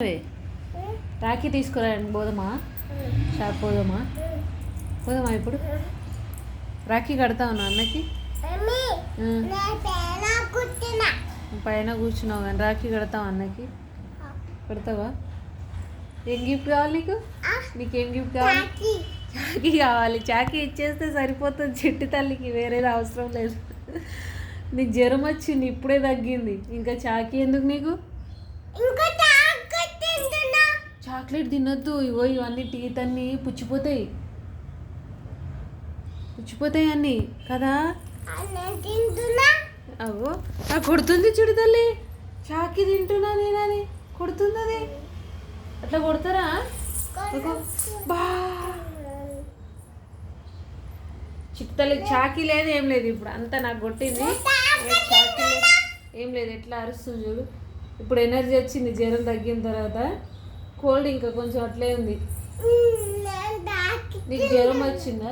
రాఖీ తీసుకురండి. పోదామా? షాప్ పోదామా? పోదామా ఇప్పుడు? రాఖీ కడతా ఉన్నా అన్నకి. పైన కూర్చున్నావు కానీ రాఖీ కడతావా అన్నకి? కడతావా? ఏం గిఫ్ట్ కావాలి నీకు? నీకేం గిఫ్ట్ కావాలి? చాకీ కావాలి. చాకీ ఇచ్చేస్తే సరిపోతుంది. చెట్టు తల్లికి వేరేది అవసరం లేదు. నీకు జ్వరం వచ్చింది, ఇప్పుడే తగ్గింది, ఇంకా చాకీ ఎందుకు నీకు? చాక్లెట్ తినొద్దు. ఇగో ఇవన్నీ టీత్ అన్నీ పుచ్చిపోతాయి అన్నీ కదా. అవో కొడుతుంది చూడు తల్లి. చాకీ తింటున్నా నేనని కొడుతుంది అది. అట్లా కొడతారా? బా చిట్టు తల్లికి చాకీ లేదు, ఏం లేదు. ఇప్పుడు అంతా నాకు కొట్టింది. చాకీ లేదు, ఏం లేదు. ఎట్లా అరుస్తుంది చూడు. ఇప్పుడు ఎనర్జీ వచ్చింది జ్వరం తగ్గిన తర్వాత. కోల్డ్ ఇంకా కొంచెం అట్లే ఉంది. నీకు జ్వరం వచ్చిందా?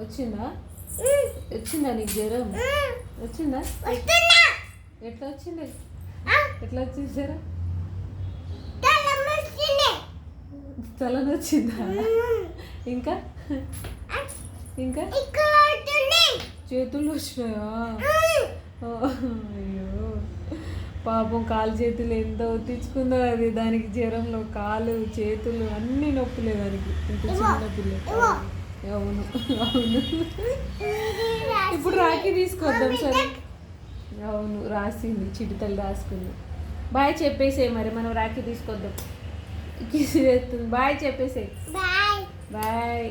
వచ్చిందా నీకు జ్వరం వచ్చిందా? ఎట్లా వచ్చింది జ్వరం? తలనొచ్చిందా? ఇంకా చేతులు వచ్చినాయా? అయ్యో పాపం, కాలు చేతులు ఎంత ఒత్తించుకుందో అది. దానికి జ్వరంలో కాలు చేతులు అన్నీ నొప్పులే దానికి. ఇంత చిన్న పిల్ల. అవును. ఇప్పుడు రాఖీ తీసుకొద్దాం సరే. అవును, రాసింది, చిటితలు రాసుకుంది. బాయ్ చెప్పేసే మరి, మనం రాఖీ తీసుకొద్దాం. బాయ్ చెప్పేసే. బాయ్.